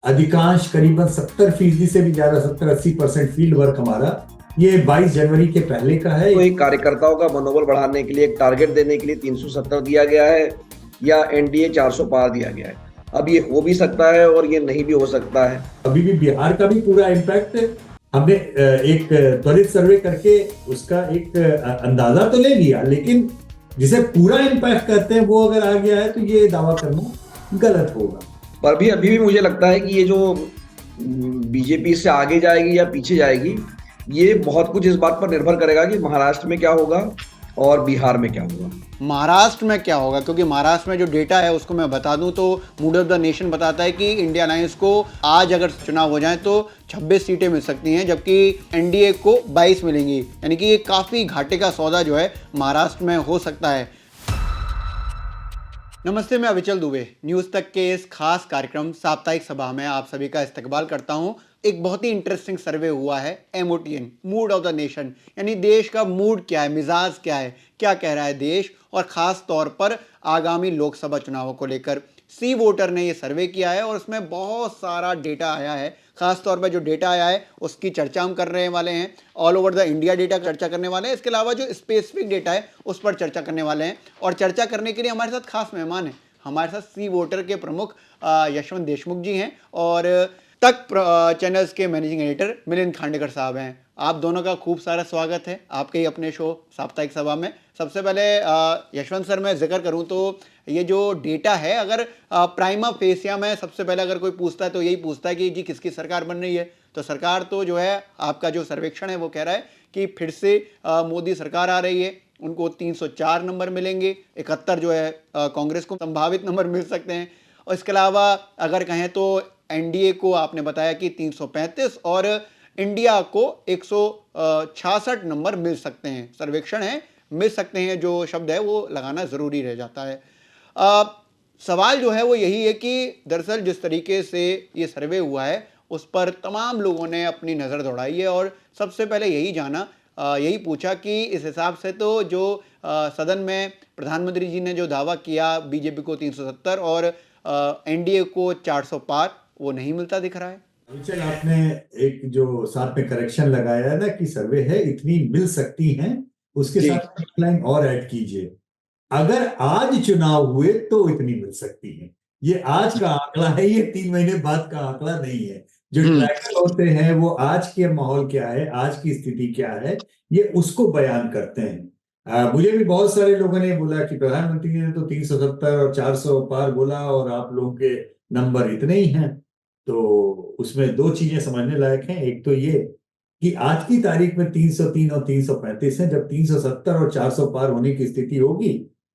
अधिकांश करीबन 70% से भी ज्यादा 70-80% फील्ड वर्क हमारा ये 22 जनवरी के पहले का है। तो एक कार्यकर्ताओं का मनोबल बढ़ाने के लिए एक टारगेट देने के लिए 370 दिया गया है या एनडीए 400 पार दिया गया है। अब ये हो भी सकता है और ये नहीं भी हो सकता है। अभी भी बिहार का भी पूरा इम्पैक्ट हमने एक त्वरित सर्वे करके उसका एक अंदाजा तो ले लिया, लेकिन जिसे पूरा इम्पैक्ट कहते हैं वो अगर आ गया है तो ये दावा करना गलत होगा। पर भी अभी भी मुझे लगता है कि ये जो बीजेपी से आगे जाएगी या पीछे जाएगी, ये बहुत कुछ इस बात पर निर्भर करेगा कि महाराष्ट्र में क्या होगा और बिहार में क्या होगा। महाराष्ट्र में क्या होगा, क्योंकि महाराष्ट्र में जो डेटा है उसको मैं बता दूं तो मूड ऑफ द नेशन बताता है कि इंडिया अलायंस को आज अगर चुनाव हो जाए तो 26 सीटें मिल सकती हैं, जबकि एनडीए को 22 मिलेंगी। यानी कि ये काफ़ी घाटे का सौदा जो है महाराष्ट्र में हो सकता है। नमस्ते, मैं अविचल दुबे न्यूज़ तक के इस खास कार्यक्रम साप्ताहिक सभा में आप सभी का इस्तकबाल करता हूं। एक बहुत ही इंटरेस्टिंग सर्वे हुआ है MOTN, mood off the nation, यानी देश का मूड क्या है, मिजाज क्या है, क्या कह रहा है देश, और ख़ास तौर पर आगामी लोकसभा चुनावों को लेकर सी वोटर ने ये सर्वे किया है और उसमें बहुत सारा डेटा आया है। ख़ास तौर पर जो डेटा आया है उसकी चर्चा हम कर रहे वाले हैं। All over the India data चर्चा करने वाले हैं। इसके अलावा जो स्पेसिफिक डेटा है उस पर चर्चा करने वाले हैं, और चर्चा करने के लिए हमारे साथ खास मेहमान हैं। हमारे साथ सी वोटर के प्रमुख यशवंत देशमुख जी हैं और तक चैनल्स के मैनेजिंग एडिटर मिलिंद खांडेकर साहब हैं। आप दोनों का खूब सारा स्वागत है आपके ही अपने शो साप्ताहिक सभा में। सबसे पहले यशवंत सर, मैं जिक्र करूं तो ये जो डेटा है, अगर प्राइमा फेसिया में सबसे पहले अगर कोई पूछता है तो यही पूछता है कि जी किसकी सरकार बन रही है, तो सरकार तो जो है आपका जो सर्वेक्षण है वो कह रहा है कि फिर से मोदी सरकार आ रही है। उनको 304 नंबर मिलेंगे, 71 जो है कांग्रेस को संभावित नंबर मिल सकते हैं। और इसके अलावा अगर कहें तो एनडीए को आपने बताया कि 335 और इंडिया को 166 नंबर मिल सकते हैं। सर्वेक्षण है, मिल सकते हैं जो शब्द है वो लगाना ज़रूरी रह जाता है। सवाल जो है वो यही है कि दरअसल जिस तरीके से ये सर्वे हुआ है उस पर तमाम लोगों ने अपनी नज़र दौड़ाई है और सबसे पहले यही जाना, यही पूछा कि इस हिसाब से तो जो सदन में प्रधानमंत्री जी ने जो दावा किया बीजेपी को 370 और एनडीए को 400 पार, वो नहीं मिलता दिख रहा है। चल, आपने एक जो साथ में करेक्शन लगाया है ना कि सर्वे है इतनी मिल सकती हैं, उसके जी। साथ एक लाइन और ऐड कीजिए, अगर आज चुनाव हुए तो इतनी मिल सकती है। ये आज का आंकड़ा है, ये 3 महीने बाद का आंकड़ा नहीं है। जो ट्रैकर होते हैं वो आज के माहौल क्या है, आज की स्थिति क्या है, ये उसको बयान करते हैं। मुझे भी बहुत सारे लोगों ने बोला कि प्रधानमंत्री ने तो 370 और 400 पार बोला और आप लोगों के नंबर इतने ही हैं। तो उसमें दो चीजें समझने लायक हैं। एक तो ये कि आज की तारीख में 303 और 335 है, जब 370 और 400 पार होने की स्थिति होगी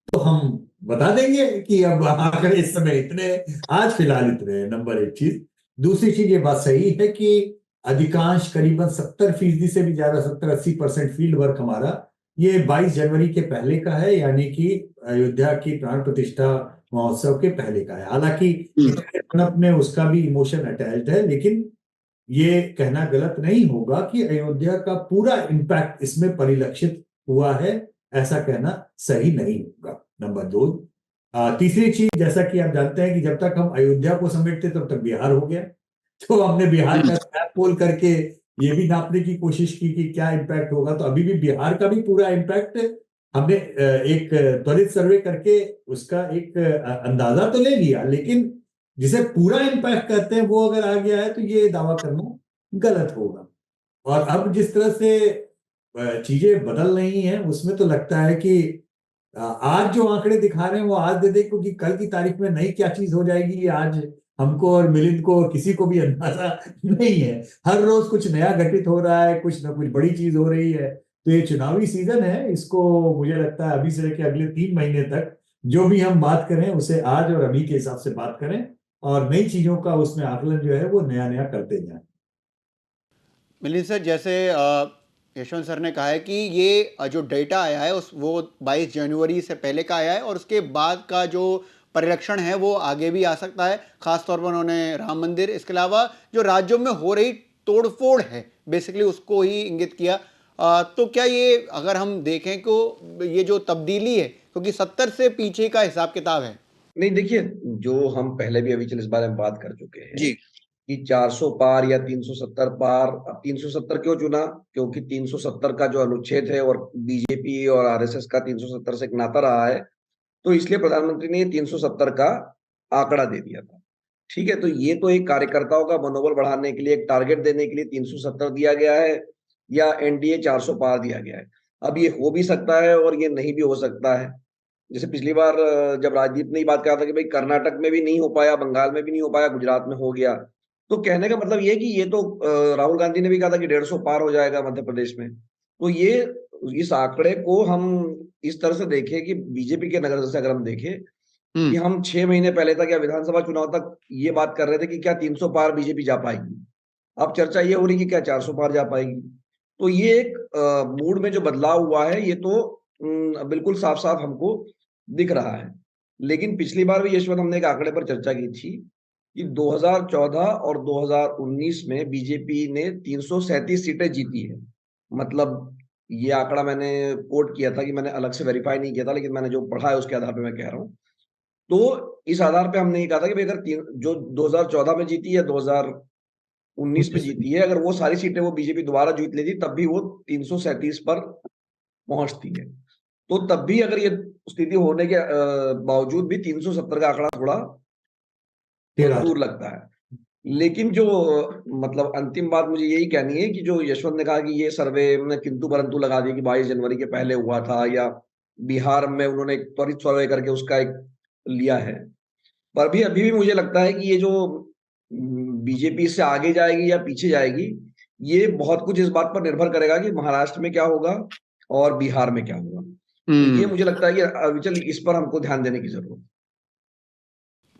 तो हम बता देंगे कि अब आंकड़े इस समय इतने, आज फिलहाल इतने। नंबर एक चीज। दूसरी चीज, ये बात सही है कि अधिकांश करीबन 70% से भी ज्यादा 70-80% फील्ड वर्क हमारा ये 22 जनवरी के पहले का है, यानी कि अयोध्या की प्राण प्रतिष्ठा महोत्सव के पहले का है। हालांकि में उसका भी इमोशन अटैच्ड है, लेकिन ये कहना गलत नहीं होगा कि अयोध्या का पूरा इम्पैक्ट इसमें परिलक्षित हुआ है, ऐसा कहना सही नहीं होगा। नंबर दो, तीसरी चीज, जैसा कि आप जानते हैं कि जब तक हम अयोध्या को समेटते तब तक बिहार हो गया, तो हमने बिहार का स्नैप पोल करके ये भी नापने की कोशिश की कि क्या इम्पैक्ट होगा। तो अभी भी बिहार का भी पूरा इम्पैक्ट हमने एक त्वरित सर्वे करके उसका एक अंदाजा तो ले लिया, लेकिन जिसे पूरा इम्पैक्ट कहते हैं वो अगर आ गया है तो ये दावा करना गलत होगा। और अब जिस तरह से चीजें बदल रही हैं उसमें तो लगता है कि आज जो आंकड़े दिखा रहे हैं वो आज दे दे, क्योंकि कल की तारीख में नई क्या चीज हो जाएगी ये आज हमको और मिलिंद को किसी को भी अंदाजा नहीं है। हर रोज कुछ नया घटित हो रहा है, कुछ ना कुछ बड़ी चीज हो रही है। तो ये चुनावी सीजन है, इसको मुझे लगता है अभी से लेकर अगले 3 महीने तक जो भी हम बात करें उसे आज और अभी के हिसाब से बात करें, और नई चीजों का उसमें आकलन जो है वो नया नया करते जाएं। मिलिंद सर, जैसे यशवंत सर ने कहा है कि ये जो डेटा आया है उस वो 22 जनवरी से पहले का आया है और उसके बाद का जो परिरक्षण है वो आगे भी आ सकता है। खासतौर पर उन्होंने राम मंदिर, इसके अलावा जो राज्यों में हो रही तोड़फोड़ है बेसिकली उसको ही इंगित किया। तो क्या ये अगर हम देखें तो ये जो तब्दीली है, क्योंकि 70 से पीछे का हिसाब किताब है। नहीं, देखिए, जो हम पहले भी अभी चल इस बारे में बात कर चुके हैं जी। कि 400 पार या 370 पार। अब 370 क्यों चुना? क्योंकि 370 का जो अनुच्छेद है और बीजेपी और आरएसएस का 370 से एक नाता रहा है, तो इसलिए प्रधानमंत्री ने 370 का आंकड़ा दे दिया था। ठीक है, तो ये तो एक कार्यकर्ताओं का मनोबल बढ़ाने के लिए, एक टारगेट देने के लिए 370 दिया गया है, या एनडीए 400 पार दिया गया है। अब ये हो भी सकता है और ये नहीं भी हो सकता है। जैसे पिछली बार जब राजदीप ने ये बात कहा था कि भाई कर्नाटक में भी नहीं हो पाया, बंगाल में भी नहीं हो पाया, गुजरात में हो गया। तो कहने का मतलब ये है कि ये तो राहुल गांधी ने भी कहा था कि 150 पार हो जाएगा मध्य प्रदेश में। तो ये इस आंकड़े को हम इस तरह से देखें कि बीजेपी के नजर से अगर हम देखें कि हम 6 महीने पहले तक या विधानसभा चुनाव तक ये बात कर रहे थे कि क्या 300 पार बीजेपी जा पाएगी। अब चर्चा ये हो रही कि क्या 400 पार जा पाएगी। तो ये एक मूड में जो बदलाव हुआ है, ये तो बिल्कुल साफ-साफ हमको दिख रहा है। लेकिन पिछली बार भी यशवंत हमने एक आंकड़े पर चर्चा की थी कि 2014 और 2019 में बीजेपी ने 337 सीटें जीती है। मतलब ये आंकड़ा मैंने कोट किया था कि मैंने अलग से वेरीफाई नहीं किया था, लेकिन मैंने जो पढ़ा है उसके आधार पे मैं कह रहा हूँ। तो इस आधार पे हमने ये कहा था कि भाई अगर तीन जो 2014 में जीती है, 2019 में जीती है, अगर वो सारी सीटें वो बीजेपी दोबारा जीत लेती तब भी वो 337 पर पहुंचती है। तो तब भी अगर ये स्थिति होने के बावजूद भी 370 का आंकड़ा थोड़ा तेरह दूर लगता है। लेकिन जो मतलब अंतिम बात मुझे यही कहनी है कि जो यशवंत ने कहा कि ये सर्वे में किंतु परंतु लगा दिया कि 22 जनवरी के पहले हुआ था, या बिहार में उन्होंने एक त्वरित सर्वे करके उसका एक लिया है। पर भी अभी भी मुझे लगता है कि ये जो बीजेपी से आगे जाएगी या पीछे जाएगी, ये बहुत कुछ इस बात पर निर्भर करेगा कि महाराष्ट्र में क्या होगा और बिहार में क्या होगा। तो ये मुझे लगता है कि अविचल इस पर हमको ध्यान देने की जरूरत है।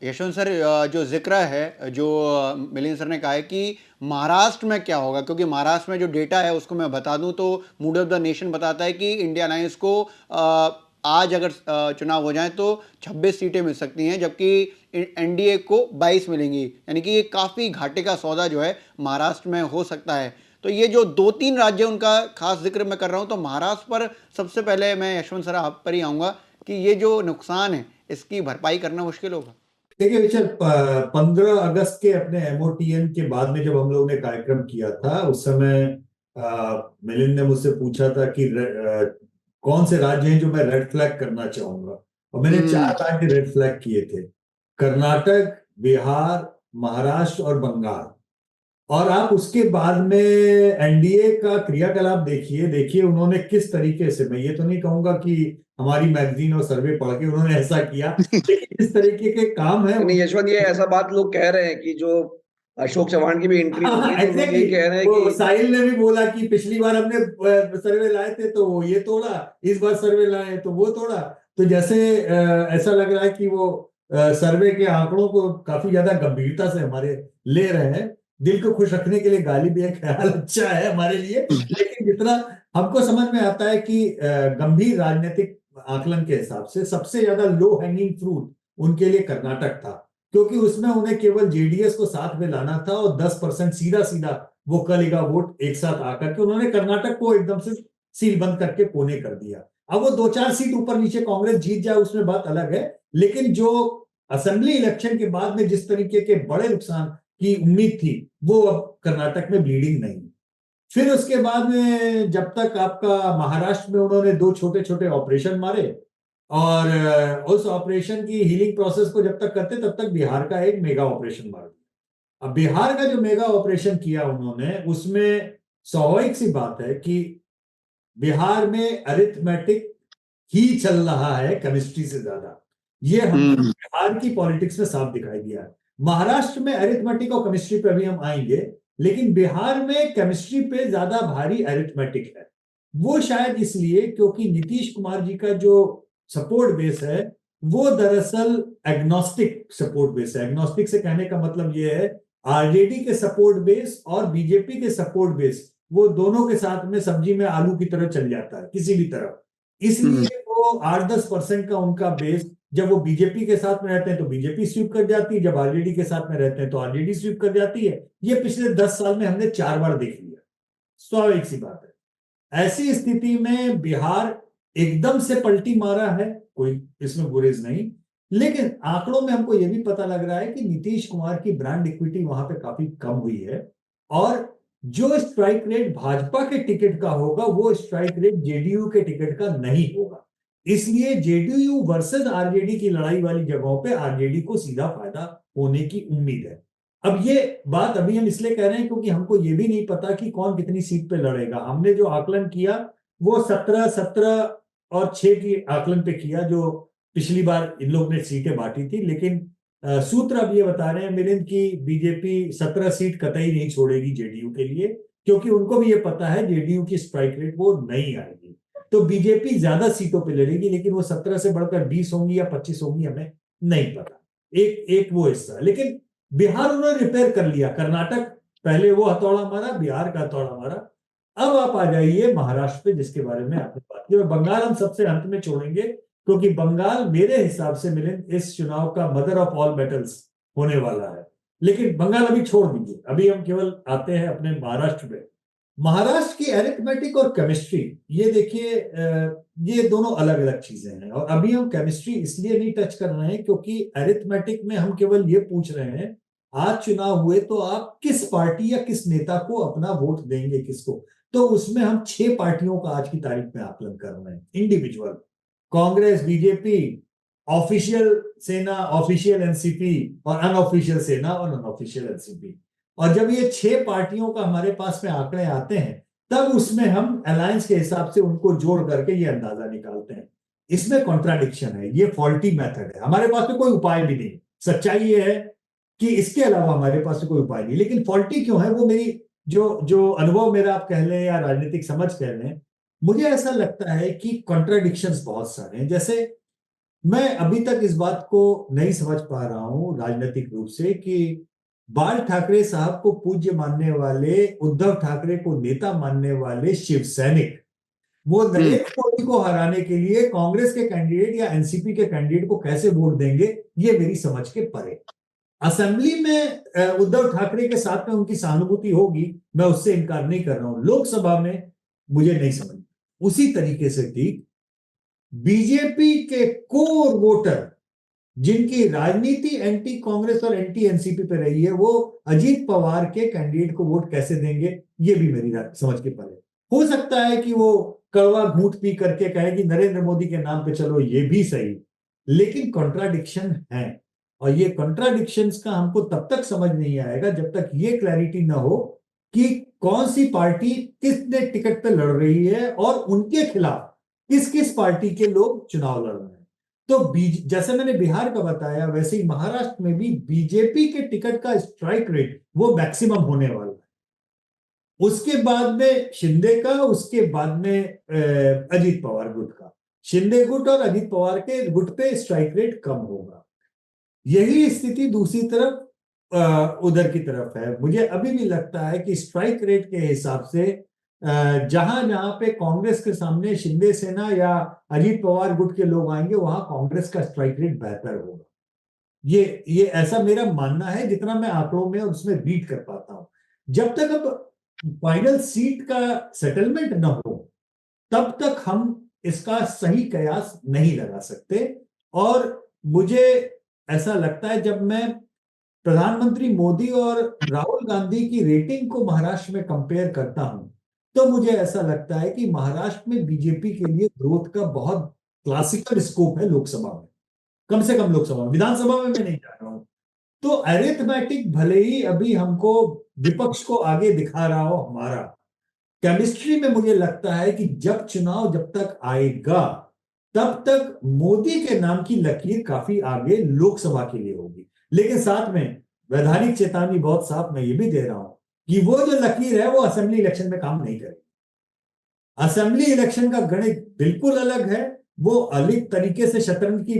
यशवंत सर, जो ज़िक्र है, जो मिलिंद सर ने कहा है कि महाराष्ट्र में क्या होगा, क्योंकि महाराष्ट्र में जो डेटा है उसको मैं बता दूं तो मूड ऑफ द नेशन बताता है कि इंडिया अलायंस को आज अगर चुनाव हो जाए तो 26 सीटें मिल सकती हैं, जबकि एनडीए को 22 मिलेंगी। यानी कि ये काफ़ी घाटे का सौदा जो है महाराष्ट्र में हो सकता है। तो ये जो 2-3 राज्य उनका खास जिक्र मैं कर रहा हूँ, तो महाराष्ट्र पर सबसे पहले मैं यशवंत सर आप पर ही आऊँगा कि ये जो नुकसान है इसकी भरपाई करना मुश्किल होगा। देखिए विचल, 15 अगस्त के अपने एमओटीएन के बाद में जब हम लोग ने कार्यक्रम किया था, उस समय मिलिंद ने मुझसे पूछा था कि कौन से राज्य हैं जो मैं रेड फ्लैग करना चाहूंगा, और मैंने 4 राज्य रेड फ्लैग किए थे: कर्नाटक, बिहार, महाराष्ट्र और बंगाल। और आप उसके बाद में एनडीए का क्रियाकलाप देखिए देखिए उन्होंने किस तरीके से, मैं ये तो नहीं कहूंगा कि हमारी मैगजीन और सर्वे पढ़ के उन्होंने ऐसा किया, लेकिन इस तरीके के काम है। नहीं यशवंत, ये ऐसा बात लोग कह रहे हैं कि जो अशोक चौहान की भी एंट्री होगी तो लोग एग्जैक्टली, यही कह रहे हैं वो कि साहिल ने भी बोला कि पिछली बार हमने सर्वे लाए थे तो वो ये तोड़ा, इस बार सर्वे लाए तो वो तोड़ा। तो जैसे ऐसा लग रहा है कि वो सर्वे के आंकड़ों को काफी ज्यादा गंभीरता से हमारे ले रहे हैं। दिल को खुश रखने के लिए गाली भी एक ख्याल अच्छा है हमारे लिए, लेकिन जितना हमको समझ में आता है कि गंभीर राजनीतिक आकलन के हिसाब से सबसे ज्यादा लो हैंगिंग फ्रूट उनके लिए कर्नाटक था, क्योंकि उसमें उन्हें केवल जेडीएस को साथ में लाना था और 10% सीधा सीधा वो कलिगा वोट एक साथ आकर के उन्होंने कर्नाटक को एकदम से सील बंद करके कोने कर दिया। अब वो 2-4 सीट ऊपर नीचे कांग्रेस जीत जाए उसमें बात अलग है, लेकिन जो असेंबली इलेक्शन के बाद में जिस तरीके के बड़े नुकसान की उम्मीद थी, वो अब कर्नाटक में ब्लीडिंग नहीं। फिर उसके बाद में जब तक आपका महाराष्ट्र में उन्होंने 2 छोटे छोटे ऑपरेशन मारे, और उस ऑपरेशन की हीलिंग प्रोसेस को जब तक करते तब तक बिहार का एक मेगा ऑपरेशन मार दिया। अब बिहार का जो मेगा ऑपरेशन किया उन्होंने, उसमें स्वाभाविक सी बात है कि बिहार में अरिथमेटिक ही चल रहा है केमिस्ट्री से ज्यादा। ये हमको बिहार की पॉलिटिक्स में साफ दिखाई दिया है। महाराष्ट्र में अरिथमेटिक और केमिस्ट्री पे अभी हम आएंगे, लेकिन बिहार में केमिस्ट्री पे ज्यादा भारी अरिथमेटिक है। वो शायद इसलिए क्योंकि नीतीश कुमार जी का जो सपोर्ट बेस है वो दरअसल एग्नोस्टिक सपोर्ट बेस है। एग्नोस्टिक से कहने का मतलब ये है आरजेडी के सपोर्ट बेस और बीजेपी के सपोर्ट बेस, वो दोनों के साथ में सब्जी में आलू की तरह चल जाता है किसी भी तरह। इसलिए वो 8-10% का उनका बेस, जब वो बीजेपी के साथ में रहते हैं तो बीजेपी स्वीप कर जाती है, जब आरजेडी के साथ में रहते हैं तो आरजेडी स्वीप कर जाती है। ये पिछले 10 साल में हमने 4 बार देख लिया। स्वाभाविक सी बात है। ऐसी स्थिति में बिहार एकदम से पलटी मारा है, कोई इसमें गुरेज नहीं, लेकिन आंकड़ों में हमको ये भी पता लग रहा है कि नीतीश कुमार की ब्रांड इक्विटी वहां पे काफी कम हुई है, और जो स्ट्राइक रेट भाजपा के टिकट का होगा वो स्ट्राइक रेट जेडीयू के टिकट का नहीं होगा। इसलिए जेडीयू वर्सेस आरजेडी की लड़ाई वाली जगहों पे आरजेडी को सीधा फायदा होने की उम्मीद है। अब ये बात अभी हम इसलिए कह रहे हैं क्योंकि हमको ये भी नहीं पता कि कौन कितनी सीट पे लड़ेगा। हमने जो आकलन किया वो 17-17 और 6 की आकलन पे किया, जो पिछली बार इन लोग ने सीटें बांटी थी। लेकिन सूत्र अब ये बता रहे हैं मिलिंद की बीजेपी 17 सीट कतई नहीं छोड़ेगी जेडीयू के लिए, क्योंकि उनको भी ये पता है जेडीयू की स्ट्राइक रेट वो नहीं आएगी। तो बीजेपी ज्यादा सीटों पे लड़ेगी, लेकिन वो 17 से बढ़कर 20 होंगी या 25 होंगी हमें नहीं पता। एक एक वो हिस्सा। लेकिन बिहार उन्होंने रिपेयर कर लिया, कर्नाटक पहले वो हथौड़ा मारा, बिहार का हथौड़ा मारा। अब आप आ जाइए महाराष्ट्र पे, जिसके बारे में आपने बात की, और बंगाल हम सबसे अंत में छोड़ेंगे, क्योंकि बंगाल मेरे हिसाब से मिलिंद इस चुनाव का मदर ऑफ ऑल बैटल्स होने वाला है। लेकिन बंगाल अभी छोड़ दीजिए, अभी हम केवल आते हैं अपने महाराष्ट्र में। महाराष्ट्र की एरिथमेटिक और केमिस्ट्री, ये देखिए, ये दोनों अलग अलग चीजें हैं। और अभी हम केमिस्ट्री इसलिए नहीं टच कर रहे हैं क्योंकि एरिथमेटिक में हम केवल ये पूछ रहे हैं आज चुनाव हुए तो आप किस पार्टी या किस नेता को अपना वोट देंगे, किसको। तो उसमें हम 6 पार्टियों का आज की तारीख में आकलन कर रहे हैं इंडिविजुअल। कांग्रेस, बीजेपी, ऑफिशियल सेना, ऑफिशियल एनसीपी, और अनऑफिशियल सेना और अनऑफिशियल एनसीपी। और जब ये 6 पार्टियों का हमारे पास में आंकड़े आते हैं, तब उसमें हम अलायंस के हिसाब से उनको जोड़ करके ये अंदाजा निकालते हैं। इसमें कॉन्ट्राडिक्शन है, ये फॉल्टी मेथड है। हमारे पास में कोई उपाय भी नहीं। सच्चाई ये है कि इसके अलावा हमारे पास में कोई उपाय नहीं। लेकिन फॉल्टी क्यों है, वो मेरी जो जो अनुभव मेरा आप कह लें या राजनीतिक समझ कह लें, मुझे ऐसा लगता है कि कॉन्ट्राडिक्शंस बहुत सारे हैं। जैसे मैं अभी तक इस बात को नहीं समझ पा रहा हूं राजनीतिक रूप से कि बाल ठाकरे साहब को पूज्य मानने वाले, उद्धव ठाकरे को नेता मानने वाले शिव सैनिक, वो नरेंद्र मोदी को हराने के लिए कांग्रेस के कैंडिडेट या एनसीपी के कैंडिडेट को कैसे वोट देंगे, ये मेरी समझ के परे। असेंबली में उद्धव ठाकरे के साथ में उनकी सहानुभूति होगी, मैं उससे इनकार नहीं कर रहा हूं। लोकसभा में मुझे नहीं समझ। उसी तरीके से ठीक बीजेपी के कोर वोटर जिनकी राजनीति एंटी कांग्रेस और एंटी एनसीपी पे रही है, वो अजीत पवार के कैंडिडेट को वोट कैसे देंगे, ये भी मेरी समझ के परे। हो सकता है कि वो कड़वा घूंट पी करके कहे कि नरेंद्र मोदी के नाम पे चलो, ये भी सही। लेकिन कॉन्ट्राडिक्शन है, और ये कॉन्ट्राडिक्शंस का हमको तब तक समझ नहीं आएगा जब तक ये क्लैरिटी ना हो कि कौन सी पार्टी किसने टिकट पे लड़ रही है और उनके खिलाफ किस किस पार्टी के लोग चुनाव लड़ रहे हैं। तो जैसे मैंने बिहार का बताया, वैसे ही महाराष्ट्र में भी बीजेपी के टिकट का स्ट्राइक रेट वो मैक्सिमम होने वाला है। उसके बाद में शिंदे का, उसके बाद में अजीत पवार गुट का। शिंदे गुट और अजीत पवार के गुट पे स्ट्राइक रेट कम होगा। यही स्थिति दूसरी तरफ उधर की तरफ है। मुझे अभी भी लगता है कि स्ट्राइक रेट के हिसाब से जहां जहां पे कांग्रेस के सामने शिंदे सेना या अजीत पवार गुट के लोग आएंगे, वहां कांग्रेस का स्ट्राइक रेट बेहतर होगा। ये ऐसा मेरा मानना है, जितना मैं आंकड़ों में और उसमें रीड कर पाता हूं। जब तक अब फाइनल सीट का सेटलमेंट न हो, तब तक हम इसका सही कयास नहीं लगा सकते। और मुझे ऐसा लगता है, जब मैं प्रधानमंत्री मोदी और राहुल गांधी की रेटिंग को महाराष्ट्र में कंपेयर करता हूं, तो मुझे ऐसा लगता है कि महाराष्ट्र में बीजेपी के लिए ग्रोथ का बहुत क्लासिकल स्कोप है लोकसभा में। कम से कम लोकसभा में, विधानसभा में मैं नहीं जा रहा हूं। तो अरिथमेटिक भले ही अभी हमको विपक्ष को आगे दिखा रहा हो, हमारा केमिस्ट्री में मुझे लगता है कि जब चुनाव जब तक आएगा, तब तक मोदी के नाम की लकीर काफी आगे लोकसभा के लिए होगी। लेकिन साथ में वैधानिक चेतावनी बहुत साफ मैं ये भी दे रहा हूं कि वो जो लकीर है वो असेंबली इलेक्शन में काम नहीं करेगी। असेंबली इलेक्शन का गणित बिल्कुल अलग है। वो अलग तरीके से शतरंज की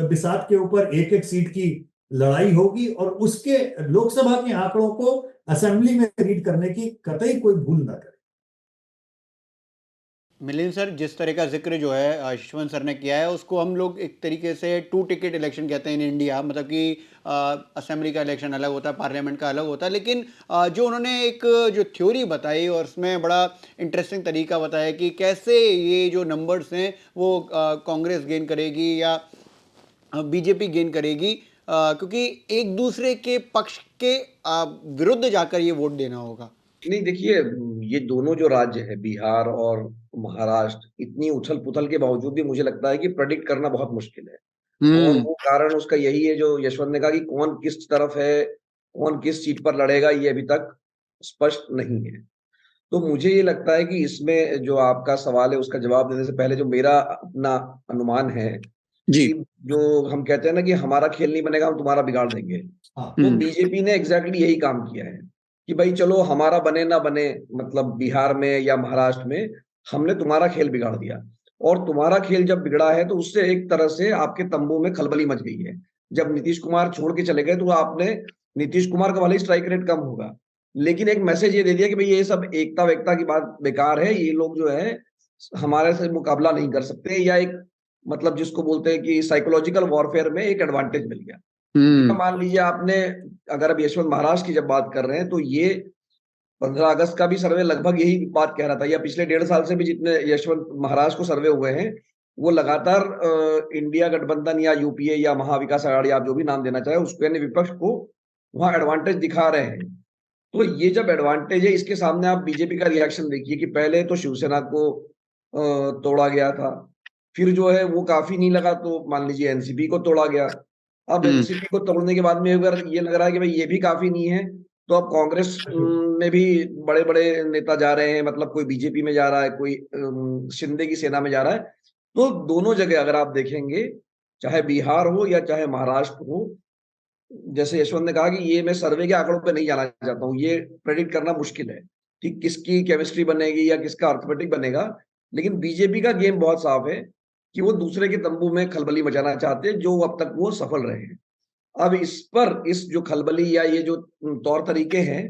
बिसात के ऊपर एक एक सीट की लड़ाई होगी, और उसके लोकसभा के आंकड़ों को असेंबली में रीड करने की कतई कोई भूल ना करे। मिलिंद सर, जिस तरह का जिक्र जो है यशवंत सर ने किया है, उसको हम लोग एक तरीके से 2 टिकट इलेक्शन कहते हैं इन इंडिया। मतलब कि असेंबली का इलेक्शन अलग होता है, पार्लियामेंट का अलग होता है। लेकिन जो उन्होंने एक जो थ्योरी बताई, और उसमें बड़ा इंटरेस्टिंग तरीका बताया कि कैसे ये जो नंबर्स हैं वो कांग्रेस गेन करेगी या बीजेपी गेन करेगी, क्योंकि एक दूसरे के पक्ष के विरुद्ध जाकर ये वोट देना होगा? नहीं देखिए, ये दोनों जो राज्य है बिहार और महाराष्ट्र, इतनी उथल-पुथल के बावजूद भी मुझे लगता है कि प्रेडिक्ट करना बहुत मुश्किल है। और हम्म। वो कारण उसका यही है जो यशवंत ने कहा कि कौन किस तरफ है, कौन किस सीट पर लड़ेगा, ये अभी तक स्पष्ट नहीं है। तो मुझे ये लगता है कि इसमें जो आपका सवाल है उसका जवाब देने से पहले जो मेरा अपना अनुमान है जी। कि जो हम कहते हैं ना कि हमारा खेल नहीं बनेगा, हम तुम्हारा बिगाड़ देंगे। हाँ, तो हम्म। बीजेपी ने एग्ज़ैक्टली यही काम किया है कि भाई चलो हमारा बने ना बने, मतलब बिहार में या महाराष्ट्र में, हमने तुम्हारा खेल बिगाड़ दिया। और तुम्हारा खेल जब बिगड़ा है तो उससे एक तरह से आपके तंबू में खलबली मच गई है। जब नीतीश कुमार छोड़ के चले गए तो आपने नीतीश कुमार का भले ही स्ट्राइक रेट कम होगा, लेकिन एक मैसेज ये दे दिया कि भई ये सब एकता-वेकता की बात बेकार है, ये लोग जो है हमारे से मुकाबला नहीं कर सकते, या एक मतलब जिसको बोलते हैं कि साइकोलॉजिकल वॉरफेयर में एक एडवांटेज मिल गया। या हम्म। मान लीजिए आपने, अगर अब यशवंत महाराज की जब बात कर रहे हैं, तो ये 15 अगस्त का भी सर्वे लगभग यही बात कह रहा था, या पिछले 1.5 साल से भी जितने यशवंत महाराज को सर्वे हुए हैं, वो लगातार इंडिया गठबंधन या यूपीए या महाविकास अघाड़ी, आप जो भी नाम देना चाहें उसको, यानी विपक्ष को वहाँ एडवांटेज दिखा रहे हैं। तो ये जब एडवांटेज है, इसके सामने आप बीजेपी का रिएक्शन देखिए कि पहले तो शिवसेना को तोड़ा गया था। फिर जो है वो काफ़ी नहीं लगा तो मान लीजिए एनसीपी को तोड़ा गया। अब हम्म। एनसीपी को तोड़ने के बाद में अगर ये लग रहा है कि भाई ये भी काफ़ी नहीं है, तो अब कांग्रेस में भी बड़े-बड़े नेता जा रहे हैं, मतलब कोई बीजेपी में जा रहा है, कोई शिंदे की सेना में जा रहा है। तो दोनों जगह अगर आप देखेंगे, चाहे बिहार हो या चाहे महाराष्ट्र हो, जैसे यशवंत ने कहा कि ये मैं सर्वे के आंकड़ों पे नहीं जाना चाहता हूँ, ये प्रेडिक्ट करना मुश्किल है कि किसकी केमिस्ट्री बनेगी या किसका अर्थमेटिक बनेगा। लेकिन बीजेपी का गेम बहुत साफ है कि वो दूसरे के तंबू में खलबली मचाना चाहते हैं, जो अब तक वो सफल रहे हैं। अब इस पर, इस जो खलबली या ये जो तौर तरीके हैं,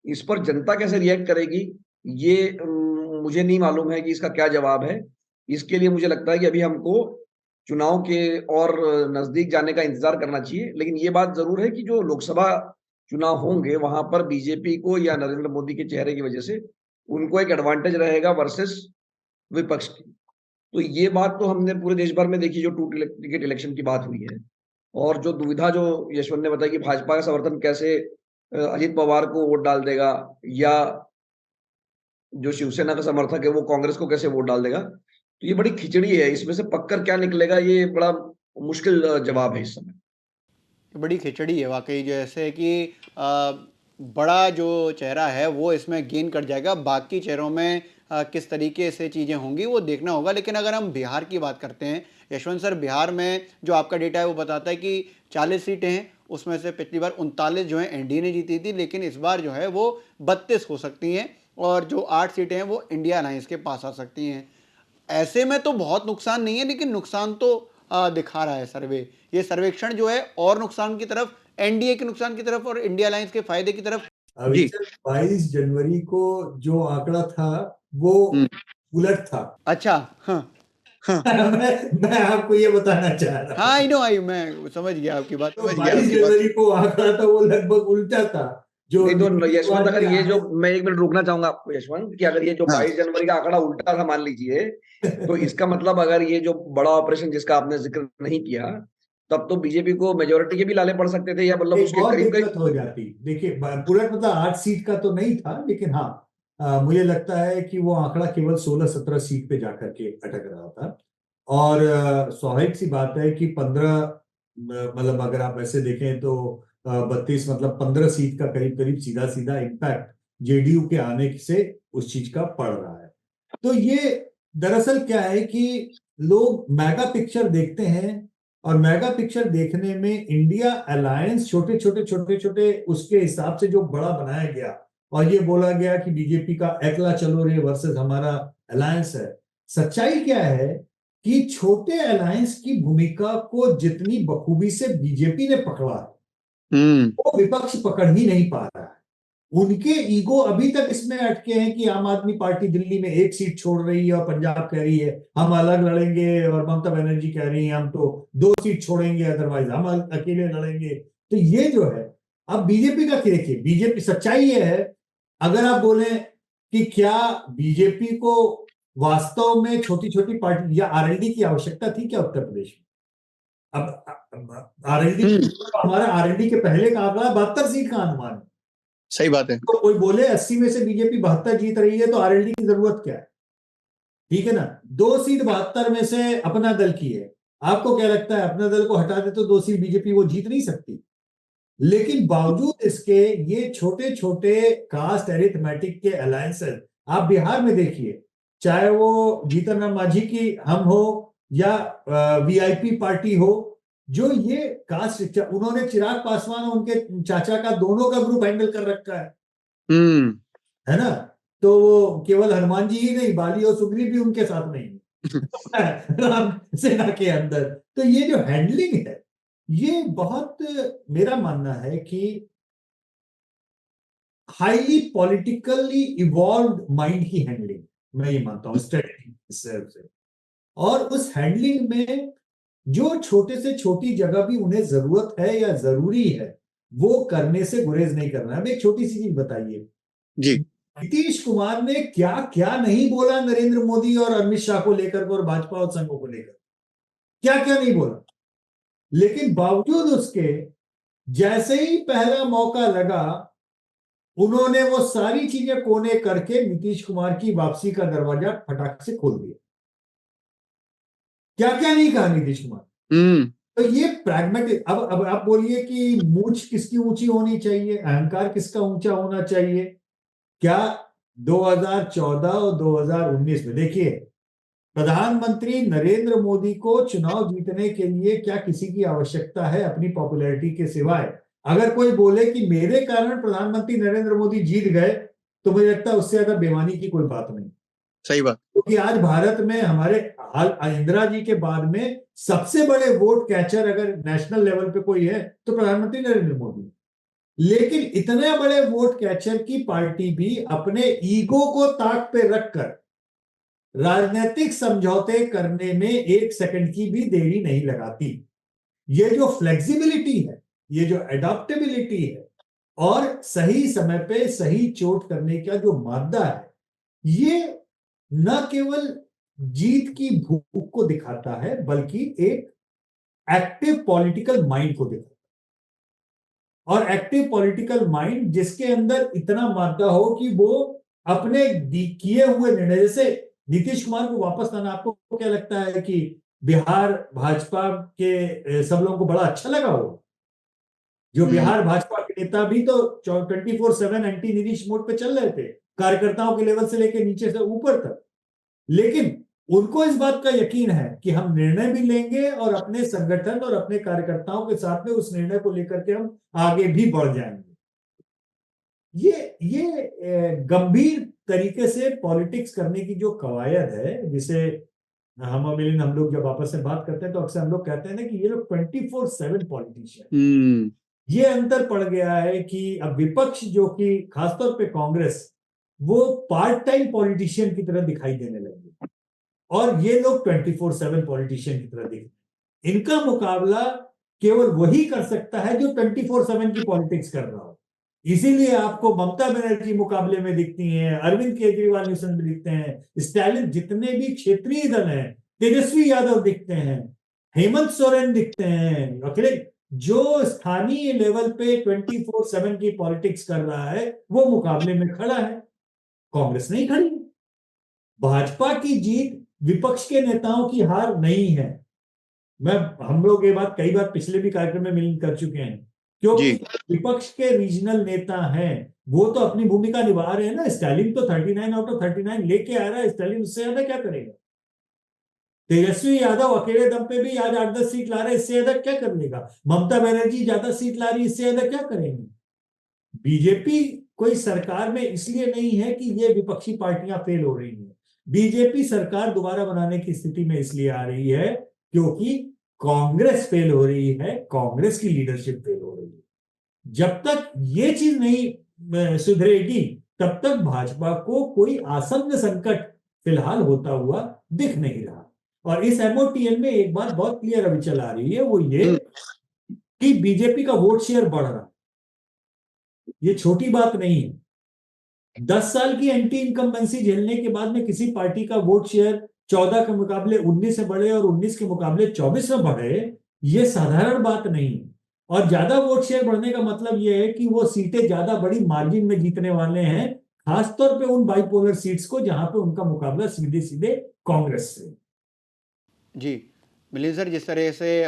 इस पर जनता कैसे रिएक्ट करेगी, ये मुझे नहीं मालूम है कि इसका क्या जवाब है। इसके लिए मुझे लगता है कि अभी हमको चुनाव के और नज़दीक जाने का इंतज़ार करना चाहिए। लेकिन ये बात ज़रूर है कि जो लोकसभा चुनाव होंगे, वहाँ पर बीजेपी को या नरेंद्र मोदी के चेहरे की वजह से उनको एक एडवांटेज रहेगा वर्सेस विपक्ष की। तो ये बात तो हमने पूरे देश भर में देखी, जो 2 टिकट इलेक्शन की बात हुई है। और जो दुविधा जो यशवंत ने बताई कि भाजपा का समर्थन कैसे अजित पवार को वोट डाल देगा, या जो शिवसेना का समर्थक है वो कांग्रेस को कैसे वोट डाल देगा। तो ये बड़ी खिचड़ी है, इसमें से पककर क्या निकलेगा, ये बड़ा मुश्किल जवाब है इस समय। बड़ी खिचड़ी है वाकई, जैसे कि बड़ा जो चेहरा है वो इसमें गेन कर जाएगा, बाकी चेहरों में किस तरीके से चीज़ें होंगी वो देखना होगा। लेकिन अगर हम बिहार की बात करते हैं यशवंत सर, बिहार में जो आपका डेटा है वो बताता है कि 40 सीटें हैं, उसमें से पिछली बार 39 जो हैं एनडीए ने जीती थी, लेकिन इस बार जो है वो 32 हो सकती हैं, और जो 8 सीटें हैं वो इंडिया अलायंस के पास आ सकती हैं। ऐसे में तो बहुत नुकसान नहीं है, लेकिन नुकसान तो दिखा रहा है सर्वे। ये सर्वेक्षण जो है और नुकसान की तरफ, एनडीए के नुकसान की तरफ और इंडिया अलायंस के फायदे की तरफ। अभी 22 जनवरी को जो आंकड़ा था वो उलट था। अच्छा। हाँ। हाँ। मैं आपको ये बताना चाह रहा हाँ, हूँ। मैं समझ गया आपकी बात। तो 22 जनवरी को आंकड़ा था वो लगभग उल्टा था। जो नहीं तो नीतीश यशवंत, कुमार अगर के ये जो, आने मैं 1 मिनट रुकना चाहूँगा आपको यशवंत, कि अगर ये जो हाँ। 22 जनवरी का आंकड़ा उल्टा था मान लीजिए, तो इसका मतलब अगर ये जो बड़ा ऑपरेशन जिसका आपने ज़िक्र नहीं किया, तब तो बीजेपी को मेजॉरिटी के भी लाले पड़ सकते थे, या मतलब एक उसके और करीब-करीब। दिक्कत हो जाती। देखिए बुलेट मतलब 8 सीट का तो नहीं था, लेकिन हाँ मुझे लगता है कि वो आंकड़ा केवल 16-17 सीट पे जाकर के अटक रहा था। और स्वाभाविक सी बात है कि 15 मतलब अगर आप ऐसे देखें तो 32 मतलब 15 सीट का करीब करीब सीधा सीधा इम्पैक्ट जेडीयू के आने से उस चीज का पड़ रहा है। तो ये दरअसल क्या है कि लोग मेगा पिक्चर देखते हैं, और मेगा पिक्चर देखने में इंडिया अलायंस छोटे छोटे छोटे छोटे उसके हिसाब से जो बड़ा बनाया गया, और ये बोला गया कि बीजेपी का अकेला चलो रे वर्सेस हमारा अलायंस है। सच्चाई क्या है कि छोटे अलायंस की भूमिका को जितनी बखूबी से बीजेपी ने पकड़ा है वो विपक्ष पकड़ ही नहीं पा रहा है। उनके ईगो अभी तक इसमें अटके हैं कि आम आदमी पार्टी दिल्ली में 1 सीट छोड़ रही है और पंजाब कह रही है हम अलग लड़ेंगे, और ममता बनर्जी कह रही है हम तो 2 सीट छोड़ेंगे अदरवाइज हम अकेले लड़ेंगे। तो ये जो है, अब बीजेपी का देखिए, बीजेपी सच्चाई ये है, अगर आप बोले कि क्या बीजेपी को वास्तव में छोटी छोटी पार्टी या आरएलडी की आवश्यकता थी क्या उत्तर प्रदेश में? अब आरएलडी, हमारा आरएलडी के पहले का आंकड़ा 72 सीट का अनुमान है। सही बात है। तो कोई बोले 80 में से बीजेपी 72 जीत रही है तो आरएलडी की जरूरत क्या है? ठीक है ना, 2 सीट 72 में से अपना दल की है। आपको क्या लगता है अपना दल को हटा दे तो 2 सीट बीजेपी वो जीत नहीं सकती? लेकिन बावजूद इसके ये छोटे छोटे कास्ट एरिथमेटिक के अलायंसेस आप बिहार में देखिए, चाहे वो जीतन राम मांझी की हम हो या वीआईपी पार्टी हो, जो ये कास्ट, उन्होंने चिराग पासवान और उनके चाचा का दोनों का ग्रुप हैंडल कर रखा है ना। तो वो केवल हनुमान जी ही नहीं, बाली और सुग्रीव भी उनके साथ नहीं राम सेना के अंदर। तो ये जो हैंडलिंग है ये बहुत, मेरा मानना है कि हाईली पॉलिटिकली इवॉल्व माइंड की हैंडलिंग, मैं ये मानता हूं स्ट्रेटेजी से। और उस हैंडलिंग में जो छोटे से छोटी जगह भी उन्हें जरूरत है या जरूरी है वो करने से गुरेज नहीं करना है। अब एक छोटी सी चीज बताइए जी, नीतीश कुमार ने क्या क्या नहीं बोला नरेंद्र मोदी और अमित शाह को लेकर और भाजपा और संघों को लेकर, क्या क्या नहीं बोला। लेकिन बावजूद उसके जैसे ही पहला मौका लगा उन्होंने वो सारी चीजें कोने करके नीतीश कुमार की वापसी का दरवाजा फटाक से खोल दिया। क्या क्या नहीं कहा नीतीश कुमार। तो ये प्रैग्मेटिक, अब आप बोलिए कि मूंछ किसकी ऊंची होनी चाहिए, अहंकार किसका ऊंचा होना चाहिए। क्या 2014 और 2019 में देखिए प्रधानमंत्री नरेंद्र मोदी को चुनाव जीतने के लिए क्या किसी की आवश्यकता है अपनी पॉपुलैरिटी के सिवाय? अगर कोई बोले कि मेरे कारण प्रधानमंत्री नरेंद्र मोदी जीत गए तो मुझे लगता है उससे ज्यादा बेईमानी की कोई बात नहीं। सही बात। क्योंकि आज भारत में हमारे इंदिरा जी के बाद में सबसे बड़े वोट कैचर अगर नेशनल लेवल पे कोई है तो प्रधानमंत्री नरेंद्र मोदी। लेकिन इतने बड़े वोट कैचर की पार्टी भी अपने ईगो को ताक पे रखकर राजनीतिक समझौते करने में 1 सेकंड की भी देरी नहीं लगाती। ये जो फ्लेक्सिबिलिटी है, ये जो एडॉप्टेबिलिटी है और सही समय पे सही चोट करने का जो मादा है, ये न केवल जीत की भूख को दिखाता है बल्कि एक एक्टिव पॉलिटिकल माइंड को दिखाता है। और एक्टिव पॉलिटिकल माइंड जिसके अंदर इतना मादा हो कि वो अपने किए हुए निर्णय, जैसे नीतीश कुमार को वापस लाना, आपको क्या लगता है कि बिहार भाजपा के सब लोगों को बड़ा अच्छा लगा हो? जो बिहार भाजपा के नेता भी तो 24/7 एंटी नीतीश मोड पे चल रहे थे, कार्यकर्ताओं के लेवल से लेकर नीचे से ऊपर तक। लेकिन उनको इस बात का यकीन है कि हम निर्णय भी लेंगे और अपने संगठन और अपने कार्यकर्ताओं के साथ में उस निर्णय को लेकर के हम आगे भी बढ़ जाएंगे। ये गंभीर तरीके से पॉलिटिक्स करने की जो कवायद है, जिसे हम लोग जब आपस में बात करते हैं तो अक्सर हम लोग कहते हैं ना कि ये लोग 24/7 पॉलिटिशियन। ये अंतर पड़ गया है कि अब विपक्ष जो कि खासतौर पे कांग्रेस, वो पार्ट टाइम पॉलिटिशियन की तरह दिखाई देने लगी और ये लोग 24/7 पॉलिटिशियन की तरह दिखते। इनका मुकाबला केवल वही कर सकता है जो 24/7 की पॉलिटिक्स कर रहा हो। इसीलिए आपको ममता बनर्जी मुकाबले में दिखती हैं, अरविंद केजरीवाल न्यूसन में दिखते हैं, स्टालिन, जितने भी क्षेत्रीय दल हैं, तेजस्वी यादव दिखते हैं, हेमंत सोरेन दिखते हैं, अखिलेश, जो स्थानीय लेवल पे 24/7 की पॉलिटिक्स कर रहा है वो मुकाबले में खड़ा है। कांग्रेस नहीं खड़ी। भाजपा की जीत विपक्ष के नेताओं की हार नहीं है। हम लोग ये बात कई बार पिछले भी कार्यक्रम में मिल कर चुके हैं, क्योंकि विपक्ष के रीजनल नेता हैं, वो तो अपनी भूमिका निभा रहे हैं ना। स्टालिन तो 39 आउट ऑफ 39 लेके आ रहा है। स्टालिन उससे ज्यादा क्या करेगा? तेजस्वी यादव अकेले दम पे भी आज 8-10 सीट ला रहे हैं, इससे ज्यादा क्या कर लेगा? ममता बनर्जी ज्यादा सीट ला रही है, इससे ज्यादा क्या करेंगे? बीजेपी कोई सरकार में इसलिए नहीं है कि ये विपक्षी पार्टियां फेल हो रही हैं। बीजेपी सरकार दोबारा बनाने की स्थिति में इसलिए आ रही है क्योंकि कांग्रेस फेल हो रही है, कांग्रेस की लीडरशिप फेल हो रही है। जब तक ये चीज नहीं सुधरेगी तब तक भाजपा को कोई आसन्न संकट फिलहाल होता हुआ दिख नहीं रहा। और इस एमओटीएन में एक बात बहुत क्लियर अभी चल आ रही है, वो ये कि बीजेपी का वोट शेयर बढ़ रहा है। ये छोटी बात नहीं है। 10 साल की एंटी इनकम्बेंसी झेलने के बाद में किसी पार्टी का वोट शेयर 14 के मुकाबले 19 से बढ़े और 19 के मुकाबले 24 में बढ़े, ये साधारण बात नहीं है। और ज्यादा वोट शेयर बढ़ने का मतलब ये है कि वो सीटें ज्यादा बड़ी मार्जिन में जीतने वाले हैं, खासतौर पे उन बाइपोलर सीट्स को जहां पे उनका मुकाबला सीधे सीधे कांग्रेस से। जी, मिलिंद सर, जिस तरह से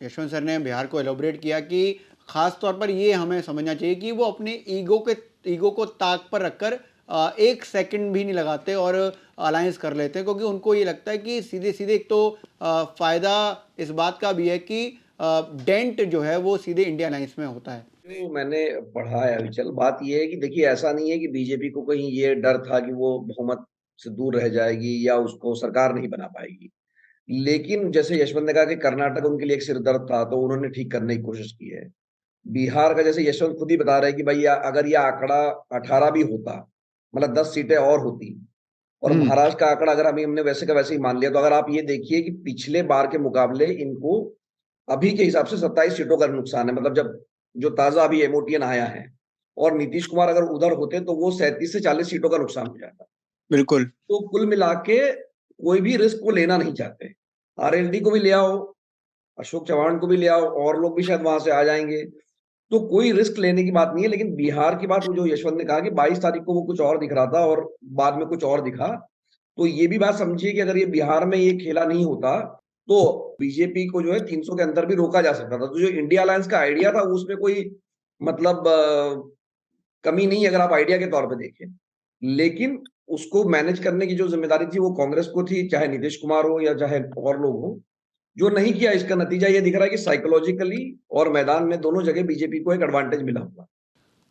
यशवंत सर ने बिहार को एलोबरेट किया कि खास तौर पर ये हमें समझना चाहिए कि वो अपने ईगो को ताक पर रखकर एक सेकंड भी नहीं लगाते और अलायंस कर लेते हैं, क्योंकि उनको ये लगता है कि सीधे सीधे एक तो फायदा इस बात का भी है कि डेंट जो है वो सीधे इंडिया अलायंस में होता है। जो मैंने पढ़ा है अविचल, बात ये है कि देखिए ऐसा नहीं है कि बीजेपी को कहीं ये डर था कि वो बहुमत से दूर रह जाएगी या उसको सरकार नहीं बना पाएगी। लेकिन जैसे यशवंत ने कहा कि कर्नाटक उनके लिए एक सिरदर्द था, तो उन्होंने ठीक करने की कोशिश की है। बिहार का जैसे यशवंत खुद ही बता रहे हैं कि भाई अगर यह आंकड़ा 18 भी होता, मतलब 10 सीटें और होती, और महाराष्ट्र का आंकड़ा अगर हमने वैसे का वैसे ही मान लिया, तो अगर आप ये देखिए कि पिछले बार के मुकाबले इनको अभी के हिसाब से 27 सीटों का नुकसान है। मतलब जब जो ताजा अभी एमओटीएन आया है, और नीतीश कुमार अगर उधर होते तो वो 37 से 40 सीटों का नुकसान हो जाता। बिल्कुल। तो कुल मिला के कोई भी रिस्क वो लेना नहीं चाहते। आरएलडी को भी ले आओ, अशोक चव्हाण को भी ले आओ, और लोग भी शायद वहां से आ जाएंगे, तो कोई रिस्क लेने की बात नहीं है। लेकिन बिहार की बात, वो जो यशवंत ने कहा कि 22 तारीख को वो कुछ और दिख रहा था और बाद में कुछ और दिखा, तो ये भी बात समझिए कि अगर ये बिहार में ये खेला नहीं होता, तो बीजेपी को जो है 300 के अंदर भी रोका जा सकता था। तो जो इंडिया अलायंस का आइडिया था, उसमें कोई मतलब कमी नहीं है अगर आप आइडिया के तौर पे देखें। लेकिन उसको मैनेज करने की जो जिम्मेदारी थी वो कांग्रेस को थी, चाहे नीतीश कुमार हो या चाहे और लोग हो, जो नहीं किया। इसका नतीजा ये दिख रहा है कि साइकोलॉजिकली और मैदान में दोनों जगह बीजेपी को एक एडवांटेज मिला हुआ।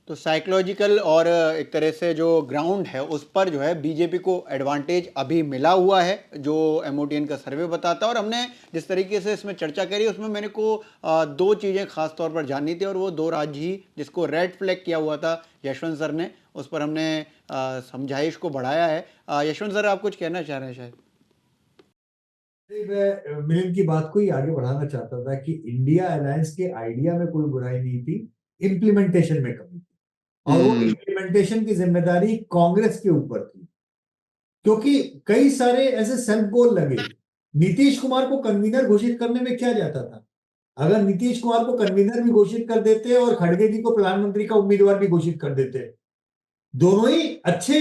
तो साइकोलॉजिकल और एक तरह से जो ग्राउंड है उस पर जो है बीजेपी को एडवांटेज अभी मिला हुआ है, जो एमओटीएन का सर्वे बताता है। और हमने जिस तरीके से इसमें चर्चा करी, उसमें मैंने को दो चीज़ें खास तौर पर जाननी थी, और वो दो राज्य ही जिसको रेड फ्लैग किया हुआ था यशवंत सर ने, उस पर हमने समझाइश को बढ़ाया है। यशवंत सर, आप कुछ कहना चाह रहे हैं शायद? मैं मिलिंद की बात को ही आगे बढ़ाना चाहता था कि इंडिया अलायंस के आइडिया में कोई बुराई नहीं थी, इम्प्लीमेंटेशन में कमी थी। और वो इम्प्लीमेंटेशन की जिम्मेदारी कांग्रेस के ऊपर थी, क्योंकि कई सारे ऐसे सेल्फ गोल लगे। नीतीश कुमार को कन्वीनर घोषित करने में क्या जाता था? अगर नीतीश कुमार को कन्वीनर भी घोषित कर देते और खड़गे जी को प्रधानमंत्री का उम्मीदवार भी घोषित कर देते, दोनों ही अच्छे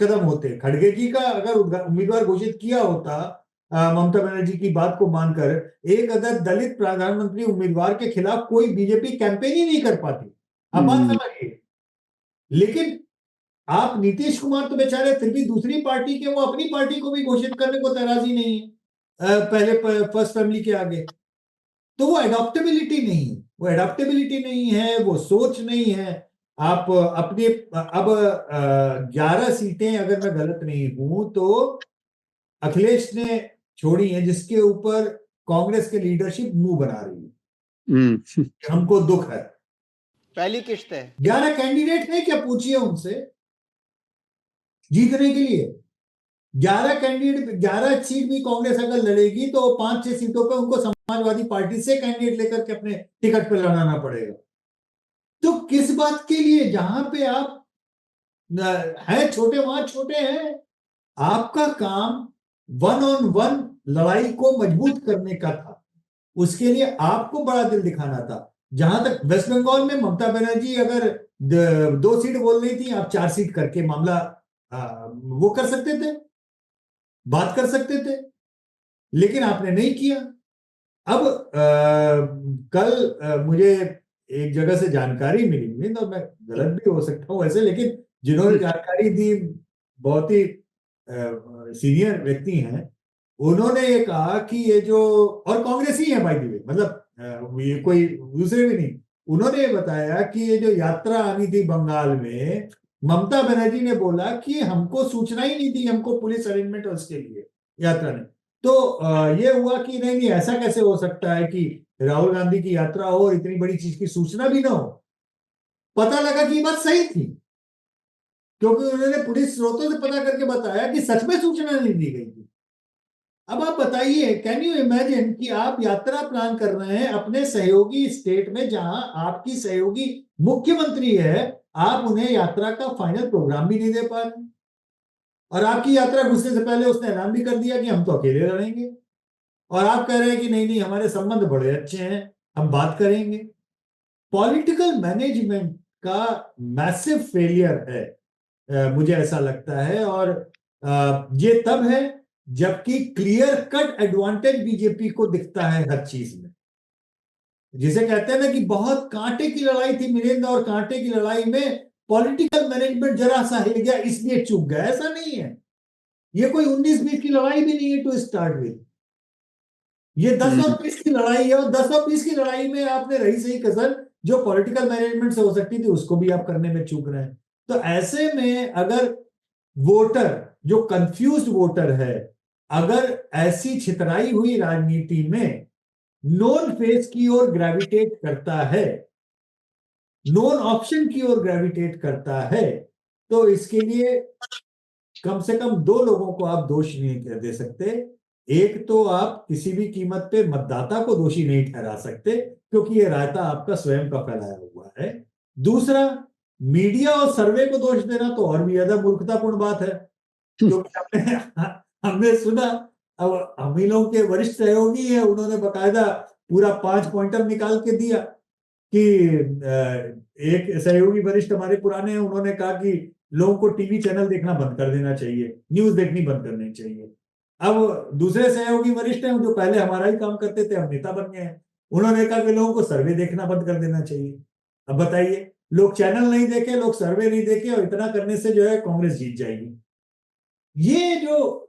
कदम होते। खड़गे जी का अगर उम्मीदवार घोषित किया होता, ममता बनर्जी की बात को मानकर, एक अगर दलित प्रधानमंत्री उम्मीदवार के खिलाफ कोई बीजेपी कैंपेन ही नहीं कर पाती। आप बात समझिए। लेकिन आप नीतीश कुमार तो बेचारे फिर भी दूसरी पार्टी के, वो अपनी पार्टी को भी घोषित करने को तैयार ही नहीं है पहले फर्स्ट फैमिली के आगे। तो वो एडॉप्टेबिलिटी नहीं है, वो एडॉप्टेबिलिटी नहीं है, वो सोच नहीं है। आप अपने अब 11 सीटें, अगर मैं गलत नहीं हूं तो अखिलेश ने छोड़ी है, जिसके ऊपर कांग्रेस के लीडरशिप मुंह बना रही है। हमको दुख है। पहली किश्त है। 11 कैंडिडेट है क्या, पूछिए उनसे जीतने के लिए। 11 कैंडिडेट, 11 सीट भी कांग्रेस अगर लड़ेगी तो 5-6 सीटों पे उनको समाजवादी पार्टी से कैंडिडेट लेकर के अपने टिकट पे लड़ाना पड़ेगा। तो किस बात के लिए? जहां पे आप है छोटे, वहां छोटे हैं। आपका काम 1-on-1 लड़ाई को मजबूत करने का था, उसके लिए आपको बड़ा दिल दिखाना था। जहां तक वेस्ट बंगाल में ममता बनर्जी अगर 2 सीट बोल रही थी, आप 4 सीट करके मामला वो कर सकते थे, बात कर सकते थे, लेकिन आपने नहीं किया। अब कल मुझे एक जगह से जानकारी मिली, तो मैं गलत भी हो सकता हूं वैसे, लेकिन जिन्होंने जानकारी दी बहुत ही सीनियर व्यक्ति हैं। उन्होंने ये कहा कि ये जो, और कांग्रेस ही है बाय द वे, मतलब ये कोई दूसरे भी नहीं, उन्होंने ये बताया कि ये जो यात्रा आनी थी बंगाल में, ममता बनर्जी ने बोला कि हमको सूचना ही नहीं दी, हमको पुलिस अरेंजमेंट है उसके लिए यात्रा ने। तो ये हुआ कि नहीं नहीं, ऐसा कैसे हो सकता है कि राहुल गांधी की यात्रा हो और इतनी बड़ी चीज की सूचना भी ना हो। पता लगा कि ये बात सही थी, क्योंकि उन्होंने पुलिस स्रोतों से पता करके बताया कि सच में सूचना नहीं दी गई थी। अब आप बताइए, कैन यू इमेजिन कि आप यात्रा प्लान कर रहे हैं अपने सहयोगी स्टेट में, जहां आपकी सहयोगी मुख्यमंत्री है, आप उन्हें यात्रा का फाइनल प्रोग्राम भी नहीं दे पा रहे, और आपकी यात्रा घुसने से पहले उसने ऐलान भी कर दिया कि हम तो अकेले लड़ेंगे। और आप कह रहे हैं कि नहीं नहीं हमारे संबंध बड़े अच्छे हैं, हम बात करेंगे। पॉलिटिकल मैनेजमेंट का मैसिव फेलियर है, मुझे ऐसा लगता है। और ये तब है जबकि क्लियर कट एडवांटेज बीजेपी को दिखता है हर चीज में। जिसे कहते हैं ना कि बहुत कांटे की लड़ाई थी मिलिंद, और कांटे की लड़ाई में पॉलिटिकल मैनेजमेंट जरा सा हिल गया इसलिए चूक गया, ऐसा नहीं है। ये कोई 19-20 की लड़ाई भी नहीं है टू स्टार्ट विद, ये 10 और 20 की लड़ाई है। और 10 और 20 की लड़ाई में आपने रही सही कसर जो पॉलिटिकल मैनेजमेंट से हो सकती थी उसको भी आप करने में चूक रहे हैं। तो ऐसे में अगर वोटर, जो कंफ्यूज्ड वोटर है, अगर ऐसी छितराई हुई राजनीति में नोन फेस की ओर ग्रेविटेट करता है, नोन ऑप्शन की ओर ग्रेविटेट करता है, तो इसके लिए कम से कम दो लोगों को आप दोष नहीं दे सकते। एक तो आप किसी भी कीमत पे मतदाता को दोषी नहीं ठहरा सकते क्योंकि ये रायता आपका स्वयं का फैलाया हुआ है। दूसरा, मीडिया और सर्वे को दोष देना तो और भी ज्यादा मूर्खतापूर्ण बात है, क्योंकि हमने सुना, अब हम ही लोगों के वरिष्ठ सहयोगी है, उन्होंने बकायदा पूरा 5 पॉइंटर निकाल के दिया कि एक सहयोगी वरिष्ठ हमारे पुराने हैं, उन्होंने कहा कि लोगों को टीवी चैनल देखना बंद कर देना चाहिए, न्यूज देखनी बंद करनी चाहिए। अब दूसरे सहयोगी वरिष्ठ हैं जो पहले हमारा ही काम करते थे, अब नेता बन गए हैं, उन्होंने कहा कि लोगों को सर्वे देखना बंद कर देना चाहिए। अब बताइए, लोग चैनल नहीं देखे, लोग सर्वे नहीं देखे, और इतना करने से जो है कांग्रेस जीत जाएगी। ये जो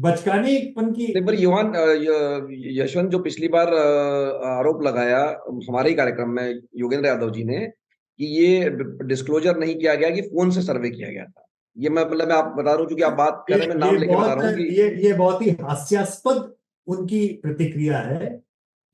बचकानेपन की। नहीं, पर युवान यशवंत, जो पिछली बार आरोप लगाया हमारे ही कार्यक्रम में योगेंद्र यादव जी ने कि ये डिस्क्लोजर नहीं किया गया कि फोन से सर्वे किया गया था। ये मैं आप बता रहा हूँ, क्योंकि आप बात कर रहे हैं, मैं नाम लेके बता रहा हूँ कि ये बहुत ही हास्यास्पद उनकी प्रतिक्रिया है,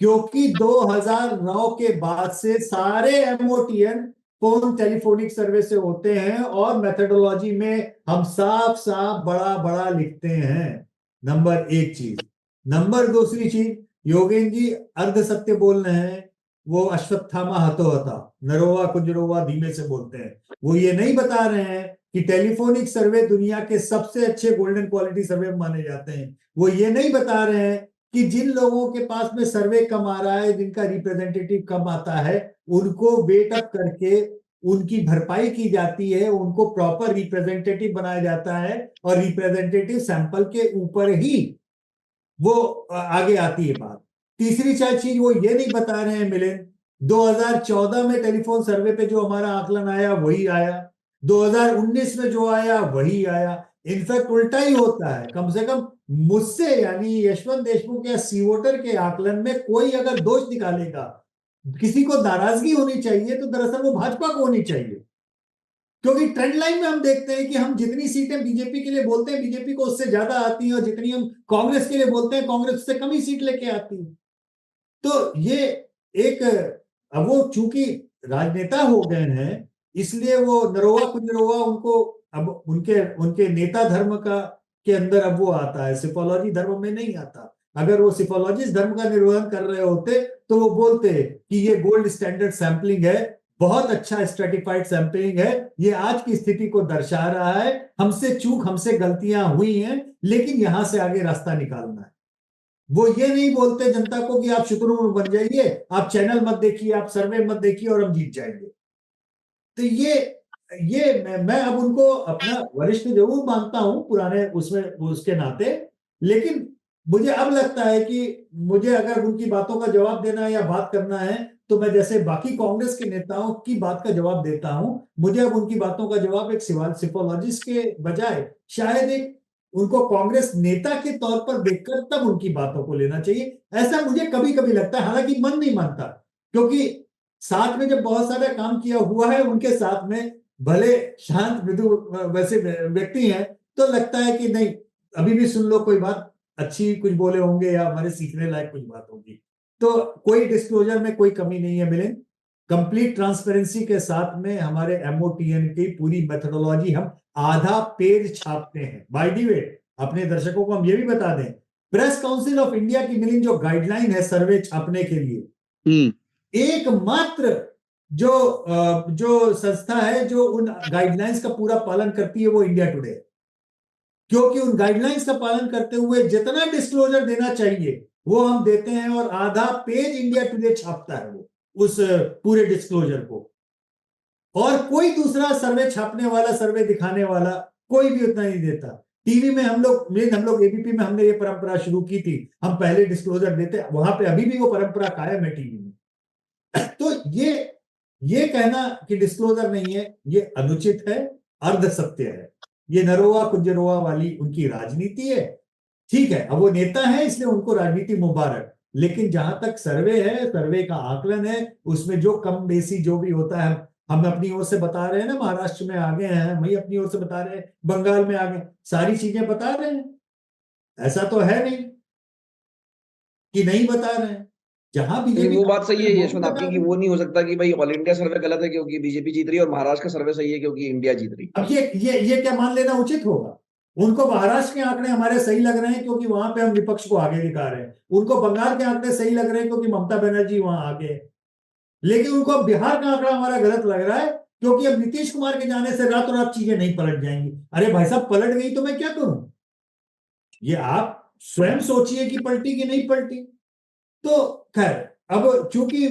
क्योंकि 2009 के बाद से सारे एमओटीएन फोन टेलीफोनिक सर्वे से होते हैं और मेथोडोलॉजी में हम साफ साफ बड़ा बड़ा लिखते हैं। नंबर एक चीज। नंबर दूसरी चीज, योगेंद्र जी अर्ध सत्य बोल रहे हैं। वो अश्वत्थामा हतोहता, नरोवा कुंजरोवा धीमे से बोलते हैं। वो ये नहीं बता रहे हैं कि टेलीफोनिक सर्वे दुनिया के सबसे अच्छे गोल्डन क्वालिटी सर्वे माने जाते हैं। वो ये नहीं बता रहे हैं कि जिन लोगों के पास में सर्वे कम आ रहा है, जिनका रिप्रेजेंटेटिव कम आता है, उनको वेट अप करके उनकी भरपाई की जाती है, उनको प्रॉपर रिप्रेजेंटेटिव बनाया जाता है, और रिप्रेजेंटेटिव सैंपल के ऊपर ही वो आगे आती है बात। तीसरी चीज वो ये नहीं बता रहे हैं मिलिंद, 2014 में टेलीफोन सर्वे पे जो हमारा आकलन आया वही आया, 2019 में जो आया वही आया। इनफैक्ट उल्टा ही होता है। कम से कम मुझसे, यानी यशवंत देशमुख या सी वोटर के आकलन में कोई अगर दोष निकालेगा, किसी को नाराजगी होनी चाहिए, तो दरअसल वो भाजपा को होनी चाहिए। क्योंकि ट्रेंड लाइन में हम देखते हैं कि हम जितनी सीटें बीजेपी के लिए बोलते हैं, बीजेपी को उससे ज्यादा आती हैं, और जितनी हम कांग्रेस के लिए बोलते हैं, कांग्रेस उससे कम ही सीट लेके आती है। तो ये एक, अब वो चूंकि राजनेता हो गए हैं, इसलिए वो नरोवा कुंजरोवा उनको अब उनके उनके नेता धर्म का के अंदर अब वो आता है, सिफोलॉजी धर्म में नहीं आता। अगर वो सिफोलॉजिस्ट धर्म का निर्वहन कर रहे होते तो वो बोलते कि ये गोल्ड स्टैंडर्ड सैंपलिंग है, बहुत अच्छा स्ट्रेटिफाइड सैंपलिंग है, ये आज की स्थिति को दर्शा रहा है, हमसे चूक, हमसे गलतियां हुई हैं, लेकिन यहां से आगे रास्ता निकालना है। वो ये नहीं बोलते जनता को कि आप शुक्र बन जाइए, आप चैनल मत देखिए, आप सर्वे मत देखिए और हम जीत जाएंगे। तो मैं अब उनको अपना वरिष्ठ जरूर मानता हूं पुराने उसमें उसके नाते, लेकिन मुझे अब लगता है कि मुझे अगर उनकी बातों का जवाब देना है या बात करना है, तो मैं जैसे बाकी कांग्रेस के नेताओं की बात का जवाब देता हूं, मुझे अब उनकी बातों का जवाब एक सिफोलॉजिस्ट के बजाय शायद एक उनको कांग्रेस नेता के तौर पर देखकर तब उनकी बातों को लेना चाहिए। ऐसा मुझे कभी कभी लगता है, हालांकि मन नहीं मानता, क्योंकि साथ में जब बहुत सारा काम किया हुआ है उनके साथ में, भले शांत मृदु वैसे व्यक्ति हैं, तो लगता है कि नहीं, अभी भी सुन लो, कोई बात अच्छी कुछ बोले होंगे या हमारे सीखने लायक कुछ बात होगी। तो कोई डिस्क्लोजर में कोई कमी नहीं है मिलिंद। कंप्लीट ट्रांसपेरेंसी के साथ में हमारे एमओटीएन की पूरी मेथोडोलॉजी हम आधा पेज छापते हैं। बाय द वे, अपने दर्शकों को हम ये भी बता दें, प्रेस काउंसिल ऑफ इंडिया की मिलिंद जो गाइडलाइन है सर्वे छापने के लिए, एकमात्र जो संस्था है जो उन गाइडलाइंस का पूरा पालन करती है, वो इंडिया टुडे है। क्योंकि उन गाइडलाइंस का पालन करते हुए जितना डिस्क्लोजर देना चाहिए वो हम देते हैं, और आधा पेज इंडिया टुडे छापता है वो उस पूरे डिस्क्लोजर को, और कोई दूसरा सर्वे छापने वाला, सर्वे दिखाने वाला कोई भी उतना नहीं देता। टीवी में हम लोग एबीपी में हमने ये परंपरा शुरू की थी, हम पहले डिस्क्लोजर देते, वहां पे अभी भी वो परंपरा कायम है टीवी में। तो ये कहना कि डिस्क्लोजर नहीं है, ये अनुचित है, अर्ध सत्य है। ये नरोवा कुंजरोवा वाली उनकी राजनीति है। ठीक है, अब वो नेता है इसलिए उनको राजनीति मुबारक, लेकिन जहां तक सर्वे है, सर्वे का आकलन है, उसमें जो कम बेसी जो भी होता है, हम अपनी ओर से बता रहे हैं ना, महाराष्ट्र में आगे हैं, वही अपनी ओर से बता रहे हैं, बंगाल में आगे, सारी चीजें बता रहे हैं। ऐसा तो है नहीं कि नहीं बता रहे हैं। जहां लेकिन बीजेपी वो बात सही है वो भी यशवंत बता आपकी रहे कि हैं। वो नहीं हो सकता कि भाई ऑल इंडिया सर्वे गलत है क्योंकि बीजेपी जीत रही है और महाराष्ट्र का सर्वे सही है क्योंकि इंडिया जीत रही है। अब ये क्या मान लेना उचित होगा? उनको महाराष्ट्र के आंकड़े हमारे सही लग रहे हैं क्योंकि वहां पे हम विपक्ष को आगे दिखा रहे हैं, उनको बंगाल के आंकड़े सही लग रहे हैं क्योंकि ममता बनर्जी वहां आगे है, लेकिन उनको अब बिहार का आंकड़ा हमारा गलत लग रहा है क्योंकि अब नीतीश कुमार के जाने से रातों रात चीजें नहीं पलट जाएंगी। अरे भाई साहब, पलट गई तो मैं क्या करूं? ये आप स्वयं सोचिए कि पलटी कि नहीं पलटी। तो खैर, अब चूंकि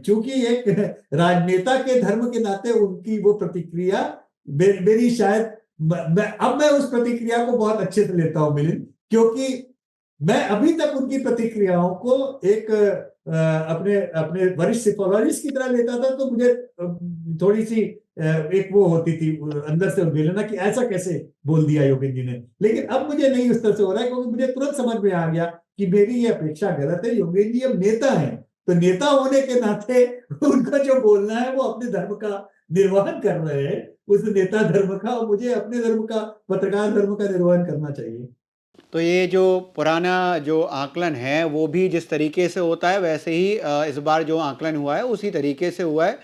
चूंकि एक राजनेता के धर्म के नाते उनकी वो प्रतिक्रिया मेरी शायद अब मैं उस प्रतिक्रिया को बहुत अच्छे से लेता हूं मिलिंद, क्योंकि मैं अभी तक उनकी प्रतिक्रियाओं को एक अपने अपने वरिष्ठ सिफोलॉजिस्ट की तरह लेता था, तो मुझे थोड़ी सी एक वो होती थी अंदर से उद्वेलना कि ऐसा कैसे बोल दिया योगेंद्र जी ने। लेकिन अब मुझे नहीं उस तरह से हो रहा है, क्योंकि मुझे तुरंत समझ में आ गया कि मेरी ये अपेक्षा गलत है। योगेंद्र जी अब नेता है, तो नेता होने के नाते उनका जो बोलना है वो अपने धर्म का निर्वहन कर रहे हैं, उस नेता धर्म का, और मुझे अपने धर्म का, पत्रकार धर्म का निर्वहन करना चाहिए। तो ये जो पुराना जो आकलन है वो भी जिस तरीके से होता है वैसे ही इस बार जो आकलन हुआ है उसी तरीके से हुआ है।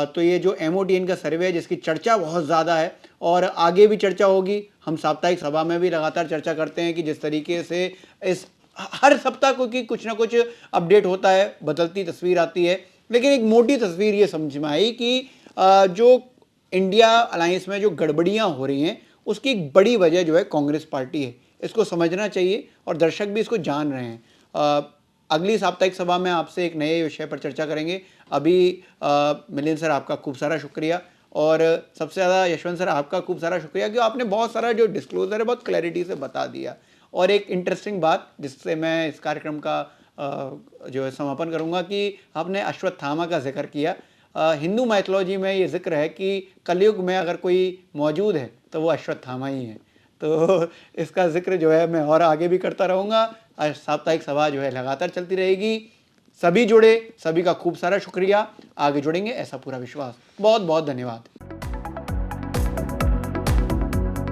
तो ये जो MOTN का सर्वे है जिसकी चर्चा बहुत ज़्यादा है और आगे भी चर्चा होगी, हम साप्ताहिक सभा में भी लगातार चर्चा करते हैं कि जिस तरीके से इस हर सप्ताह को कि कुछ ना कुछ अपडेट होता है, बदलती तस्वीर आती है, लेकिन एक मोटी तस्वीर ये समझ में आई कि जो इंडिया अलायंस में जो गड़बड़ियाँ हो रही हैं उसकी एक बड़ी वजह जो है कांग्रेस पार्टी है। इसको समझना चाहिए और दर्शक भी इसको जान रहे हैं। अगली साप्ताहिक सभा में आपसे एक नए विषय पर चर्चा करेंगे। अभी मिलिंद सर आपका खूब सारा शुक्रिया, और सबसे ज़्यादा यशवंत सर आपका खूब सारा शुक्रिया कि आपने बहुत सारा जो डिस्क्लोजर है बहुत क्लैरिटी से बता दिया। और एक इंटरेस्टिंग बात जिससे मैं इस कार्यक्रम का जो है समापन करूँगा कि आपने अश्वत्थामा का जिक्र किया। हिंदू माइथोलॉजी में ये जिक्र है कि कलयुग में अगर कोई मौजूद है तो वो अश्वत्थामा ही है। तो इसका जिक्र जो है मैं और आगे भी करता रहूँगा। साप्ताहिक सभा जो है लगातार चलती रहेगी। सभी जुड़े, सभी का खूब सारा शुक्रिया। आगे जुड़ेंगे ऐसा पूरा विश्वास। बहुत बहुत धन्यवाद।